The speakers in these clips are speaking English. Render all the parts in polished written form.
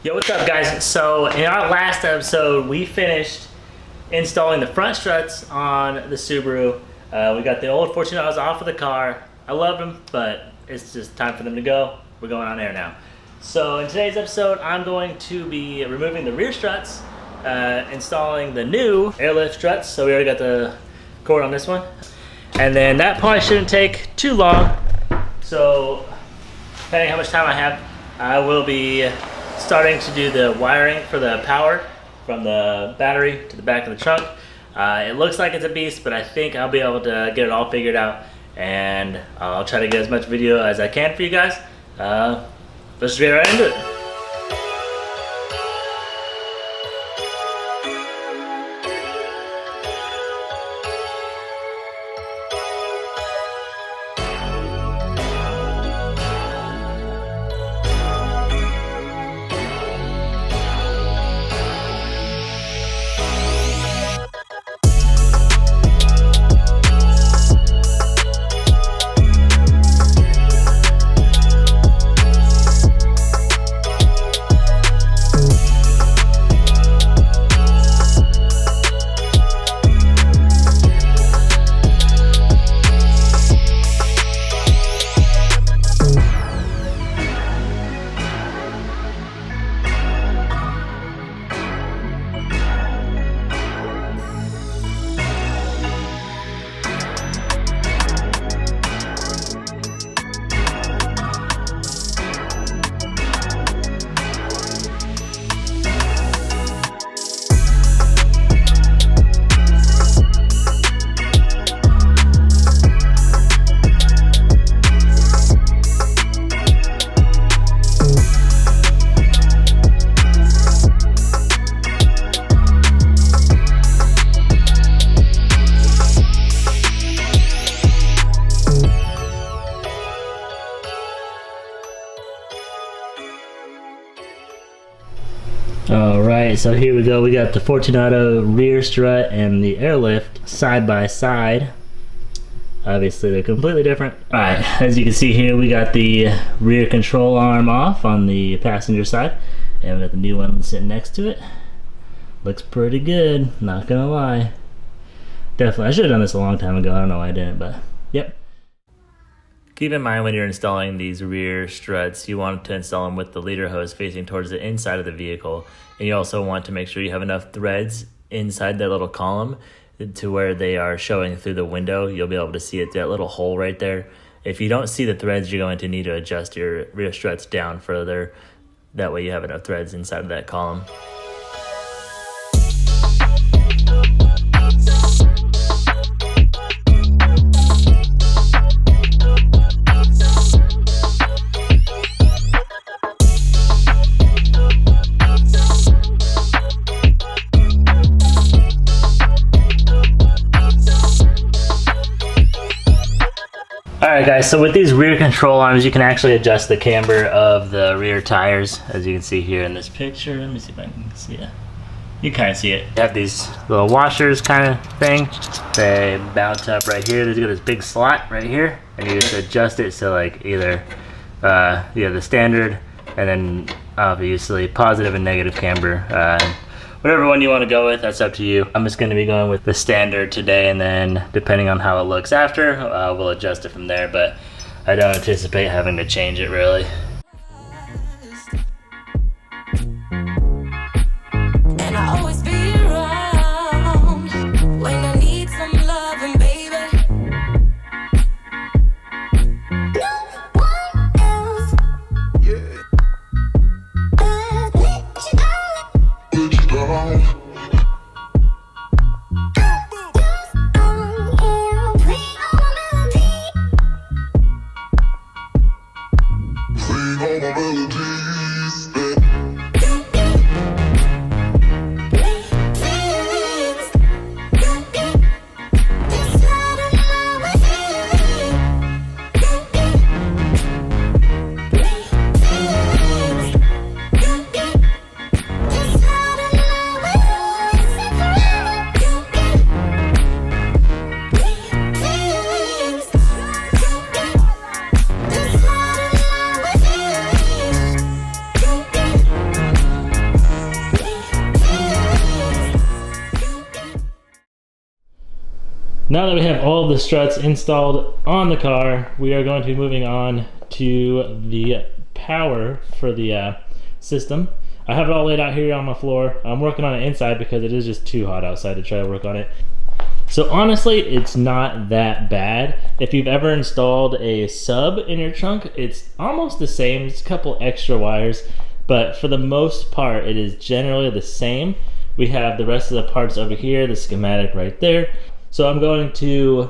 Yo, what's up guys? So in our last episode, we finished installing the front struts on the Subaru. We got the old Fortunatos off of the car. I love them, but it's just time for them to go. We're going on air now. So in today's episode, I'm going to be removing the rear struts, installing the new airlift struts. So we already got the cord on this one. And then that probably shouldn't take too long. So depending how much time I have, I will be starting to do the wiring for the power from the battery to the back of the trunk. It looks like it's a beast, but I think I'll be able to get it all figured out, and I'll try to get as much video as I can for you guys. Let's get right into it. Alright, so here we go. We got the Fortunato rear strut and the airlift side by side. Obviously they're completely different. Alright, as you can see here, we got the rear control arm off on the passenger side, and we got the new one sitting next to it. Looks pretty good, not gonna lie. Definitely, I should have done this a long time ago. I don't know why I didn't, but yep. Keep in mind when you're installing these rear struts, you want to install them with the leader hose facing towards the inside of the vehicle. And you also want to make sure you have enough threads inside that little column to where they are showing through the window. You'll be able to see it, that little hole right there. If you don't see the threads, you're going to need to adjust your rear struts down further. That way you have enough threads inside of that column. Alright guys, so with these rear control arms, you can actually adjust the camber of the rear tires, as you can see here in this picture. Let me see if I can see it. You kind of see it. You have these little washers kind of thing. They bounce up right here. There's this big slot right here, and you just adjust it so like either you have the standard, and then obviously positive and negative camber. Whatever one you want to go with, that's up to you. I'm just going to be going with the standard today, and then depending on how it looks after, we'll adjust it from there, but I don't anticipate having to change it really. And I always be around when I need some loving, baby. No one else. Yeah. All my melodies. Now that we have all of the struts installed on the car, we are going to be moving on to the power for the system. I have it all laid out here on my floor. I'm working on it inside because it is just too hot outside to try to work on it. So honestly, it's not that bad. If you've ever installed a sub in your trunk, it's almost the same. It's a couple extra wires, but for the most part, it is generally the same. We have the rest of the parts over here, the schematic right there. So I'm going to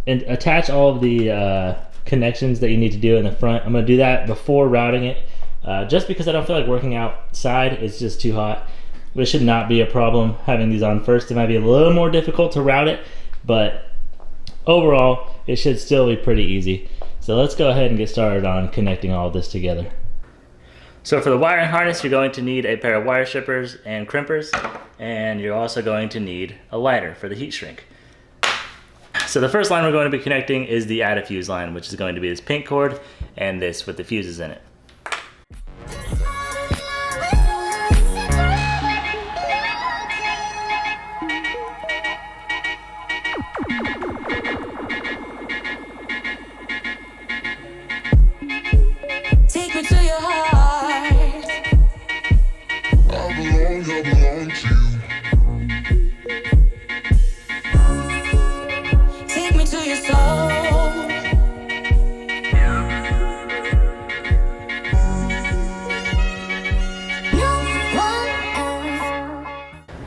attach all of the connections that you need to do in the front. I'm going to do that before routing it, just because I don't feel like working outside. It's just too hot. But it should not be a problem having these on first. It might be a little more difficult to route it, but overall, it should still be pretty easy. So let's go ahead and get started on connecting all of this together. So for the wiring harness, you're going to need a pair of wire strippers and crimpers, and you're also going to need a lighter for the heat shrink. So the first line we're going to be connecting is the add a fuse line, which is going to be this pink cord and this with the fuses in it. Take me to your heart. I belong to you. Take me to your soul.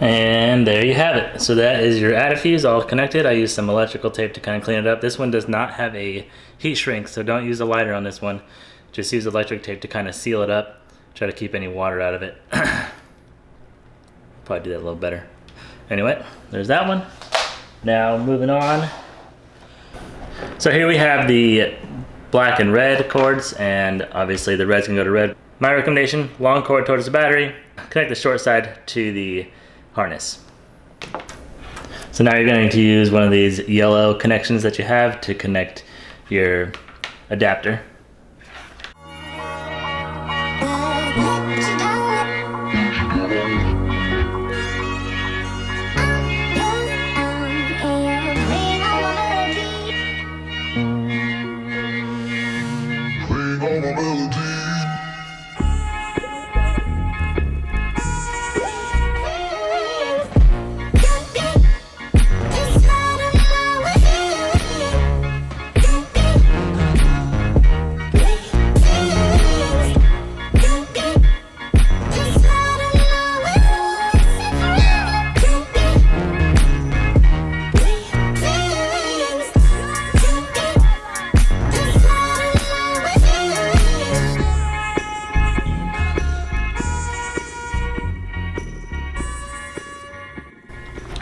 And there you have it. So that is your add a fuse all connected. I used some electrical tape to kind of clean it up. This one does not have a heat shrink, so don't use a lighter on this one. Just use electric tape to kind of seal it up. Try to keep any water out of it. Probably do that a little better. Anyway, there's that one. Now moving on. So here we have the black and red cords, and obviously the red's gonna go to red. My recommendation, long cord towards the battery, connect the short side to the harness. So now you're going to use one of these yellow connections that you have to connect your adapter.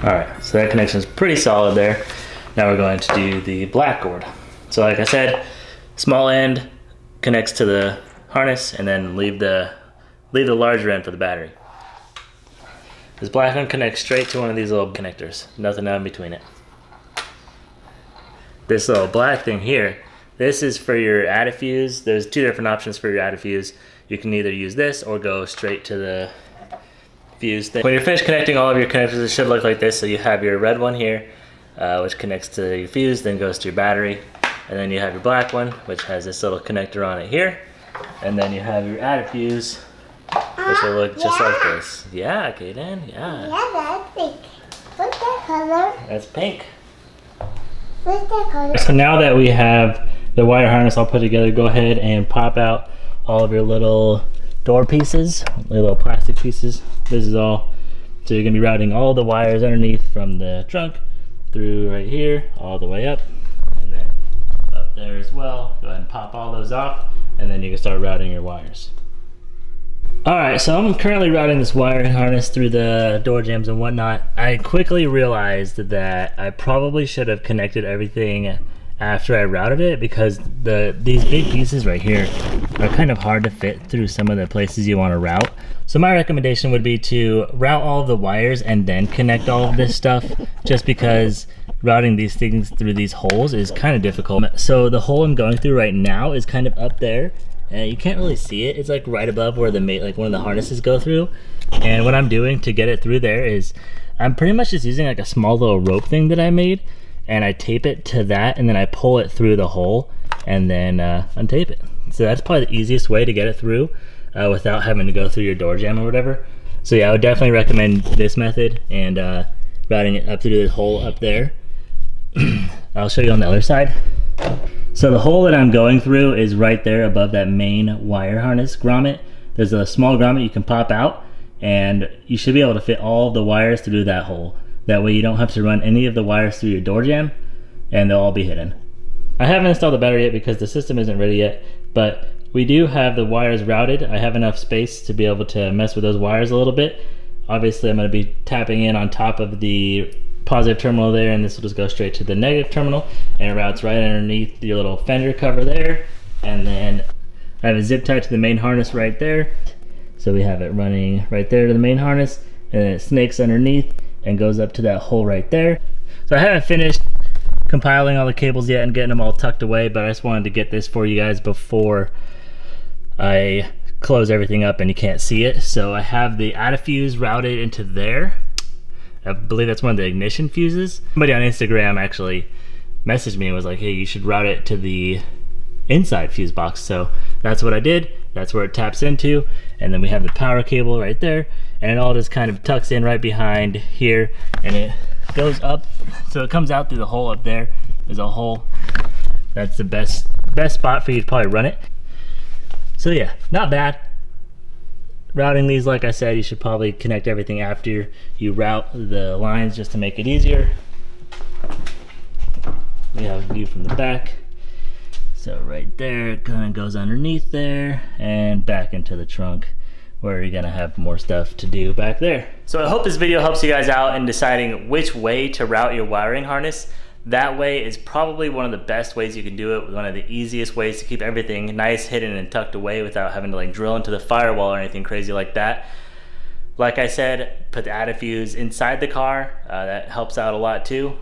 Alright, so that connection is pretty solid there. Now we're going to do the black cord. So like I said, small end connects to the harness, and then leave the larger end for the battery. This black one connects straight to one of these little connectors. Nothing out in between it. This little black thing here, this is for your add a fuse. There's two different options for your add a fuse. You can either use this or go straight to the fuse thing. When you're finished connecting all of your connectors, it should look like this. So you have your red one here, which connects to your fuse, then goes to your battery. And then you have your black one, which has this little connector on it here. And then you have your add a fuse, which will look just like this. Yeah, Kaden, yeah. Yeah, that's pink. What's that color? That's pink. What's that color? So now that we have the wire harness all put together, go ahead and pop out all of your little door pieces, little plastic pieces. This is all, so you're gonna be routing all the wires underneath from the trunk through right here, all the way up, and then up there as well. Go ahead and pop all those off, and then you can start routing your wires. Alright, so I'm currently routing this wiring harness through the door jambs and whatnot. I quickly realized that I probably should have connected everything after I routed it, because these big pieces right here are kind of hard to fit through some of the places you want to route. So my recommendation would be to route all of the wires and then connect all of this stuff, just because routing these things through these holes is kind of difficult. So the hole I'm going through right now is kind of up there, and you can't really see it. It's like right above where the like one of the harnesses go through. And what I'm doing to get it through there is I'm pretty much just using like a small little rope thing that I made, and I tape it to that, and then I pull it through the hole and then untape it. So that's probably the easiest way to get it through without having to go through your door jamb or whatever. So yeah, I would definitely recommend this method and routing it up through this hole up there. I'll show you on the other side. So the hole that I'm going through is right there above that main wire harness grommet. There's a small grommet you can pop out, and you should be able to fit all of the wires through that hole. That way you don't have to run any of the wires through your door jamb, and they'll all be hidden. I haven't installed the battery yet because the system isn't ready yet, but we do have the wires routed. I have enough space to be able to mess with those wires a little bit. Obviously I'm going to be tapping in on top of the positive terminal there, and this will just go straight to the negative terminal, and it routes right underneath your little fender cover there. And then I have a zip tie to the main harness right there. So we have it running right there to the main harness, and then it snakes underneath and goes up to that hole right there. So I haven't finished compiling all the cables yet and getting them all tucked away, but I just wanted to get this for you guys before I close everything up and you can't see it. So I have the add a fuse routed into there. I believe that's one of the ignition fuses. Somebody on Instagram actually messaged me and was like, hey, you should route it to the inside fuse box. So that's what I did. That's where it taps into. And then we have the power cable right there. And it all just kind of tucks in right behind here. And it goes up. So it comes out through the hole up there. There's a hole. That's the best spot for you to probably run it. So yeah, not bad. Routing these, like I said, you should probably connect everything after you route the lines just to make it easier. We have a view from the back. So right there, it kind of goes underneath there and back into the trunk where you're gonna have more stuff to do back there. So I hope this video helps you guys out in deciding which way to route your wiring harness. That way is probably one of the best ways you can do it, one of the easiest ways to keep everything nice, hidden, and tucked away without having to like drill into the firewall or anything crazy like that. Like I said, put the add a fuse inside the car. That helps out a lot too.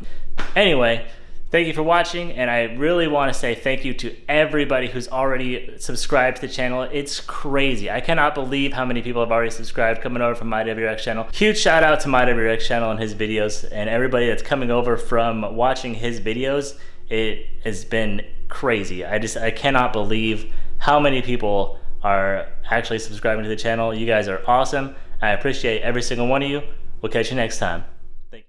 Anyway, thank you for watching, and I really want to say thank you to everybody who's already subscribed to the channel. It's crazy. I cannot believe how many people have already subscribed coming over from My WRX channel. Huge shout out to My WRX channel and his videos, and everybody that's coming over from watching his videos. It has been crazy. I cannot believe how many people are actually subscribing to the channel. You guys are awesome. I appreciate every single one of you. We'll catch you next time.